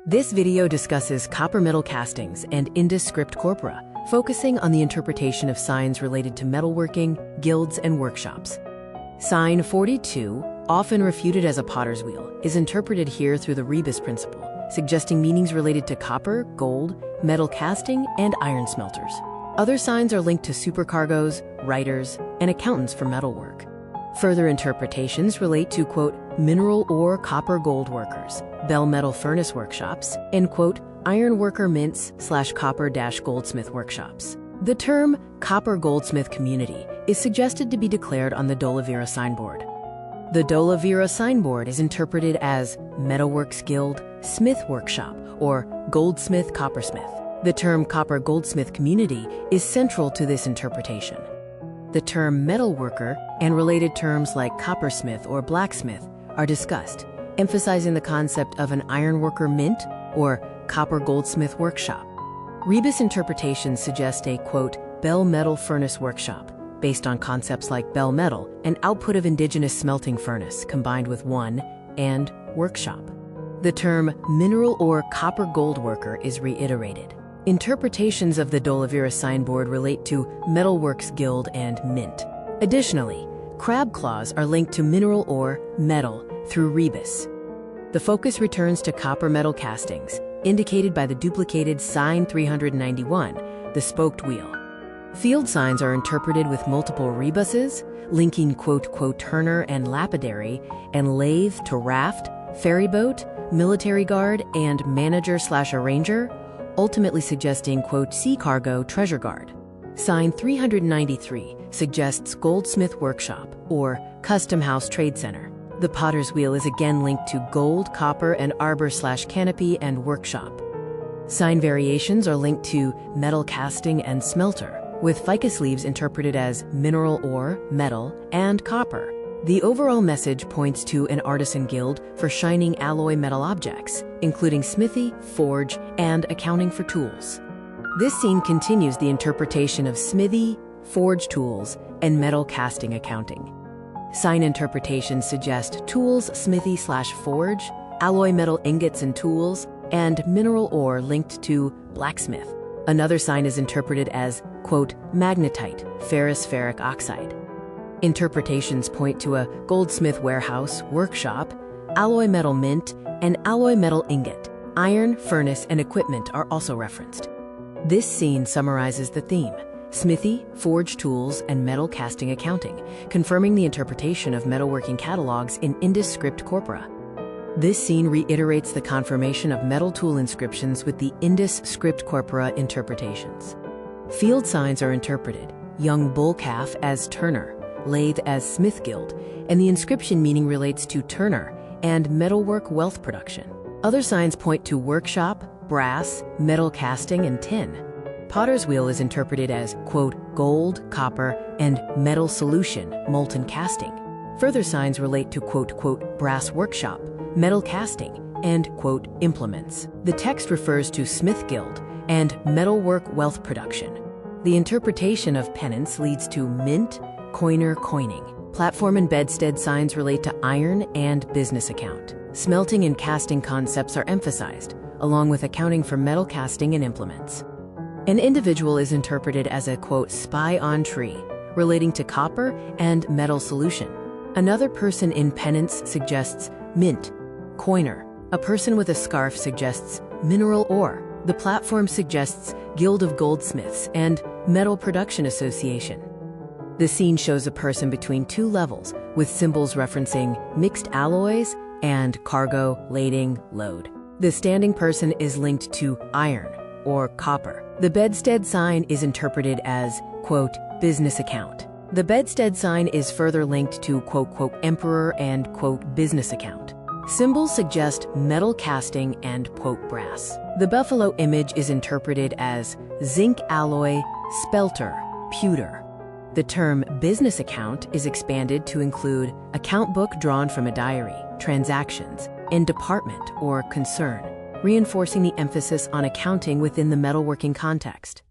This video discusses copper metal castings and Indus Script Corpora, focusing on the interpretation of signs related to metalworking, guilds, and workshops. Sign 42, often refuted as a potter's wheel, is interpreted here through the rebus principle, suggesting meanings related to copper, gold, metal casting, and iron smelters. Other signs are linked to supercargoes, writers, and accountants for metalwork. Further interpretations relate to, quote, mineral ore copper gold workers, bell metal furnace workshops, and, quote, iron worker mints/copper-goldsmith workshops. The term copper goldsmith community is suggested to be declared on the Dholavira signboard. The Dholavira signboard is interpreted as metalworks guild, smith workshop, or goldsmith coppersmith. The term copper goldsmith community is central to this interpretation. The term metalworker and related terms like coppersmith or blacksmith are discussed, emphasizing the concept of an ironworker mint or copper goldsmith workshop. Rebus interpretations suggest a, quote, bell metal furnace workshop, based on concepts like bell metal, an output of indigenous smelting furnace combined with and workshop. The term mineral or copper gold worker is reiterated. Interpretations of the Dholavira signboard relate to metalworks guild and mint. Additionally, crab claws are linked to mineral or metal through rebus. The focus returns to copper metal castings, indicated by the duplicated sign 391, the spoked wheel. Field signs are interpreted with multiple rebuses, linking quote turner and lapidary, and lathe to raft, ferryboat, military guard, and manager/arranger, ultimately suggesting, quote, sea cargo treasure guard. Sign 393 suggests goldsmith workshop or custom house trade center. The potter's wheel is again linked to gold, copper, and arbor/canopy and workshop. Sign variations are linked to metal casting and smelter, with ficus leaves interpreted as mineral ore, metal, and copper. The overall message points to an artisan guild for shining alloy metal objects, including smithy, forge, and accounting for tools. This scene continues the interpretation of smithy, forge tools, and metal casting accounting. Sign interpretations suggest tools, smithy/forge, alloy metal ingots and tools, and mineral ore linked to blacksmith. Another sign is interpreted as, quote, magnetite, ferrous-ferric oxide. Interpretations point to a goldsmith warehouse, workshop, alloy metal mint, and alloy metal ingot. Iron, furnace, and equipment are also referenced. This scene summarizes the theme: smithy, forge tools, and metal casting accounting, confirming the interpretation of metalworking catalogs in Indus Script Corpora. This scene reiterates the confirmation of metal tool inscriptions with the Indus Script Corpora interpretations. Field signs are interpreted: young bull calf as turner, lathe as smith guild, and the inscription meaning relates to turner and metalwork wealth production. Other signs point to workshop, brass, metal casting, and tin. Potter's wheel is interpreted as, quote, gold, copper, and metal solution, molten casting. Further signs relate to, quote, brass workshop, metal casting, and, quote, implements. The text refers to smith guild and metalwork wealth production. The interpretation of pennants leads to mint, coiner, coining. Platform and bedstead signs relate to iron and business account. Smelting and casting concepts are emphasized, along with accounting for metal casting and implements. An individual is interpreted as a, quote, spy on tree, relating to copper and metal solution. Another person in pennants suggests mint, coiner. A person with a scarf suggests mineral ore. The platform suggests Guild of Goldsmiths and Metal Production Association. The scene shows a person between two levels, with symbols referencing mixed alloys and cargo, lading, load. The standing person is linked to iron or copper. The bedstead sign is interpreted as, quote, business account. The bedstead sign is further linked to, quote, emperor and, quote, business account. Symbols suggest metal casting and, quote, brass. The buffalo image is interpreted as zinc alloy, spelter, pewter. The term business account is expanded to include account book drawn from a diary, transactions, and department or concern, reinforcing the emphasis on accounting within the metalworking context.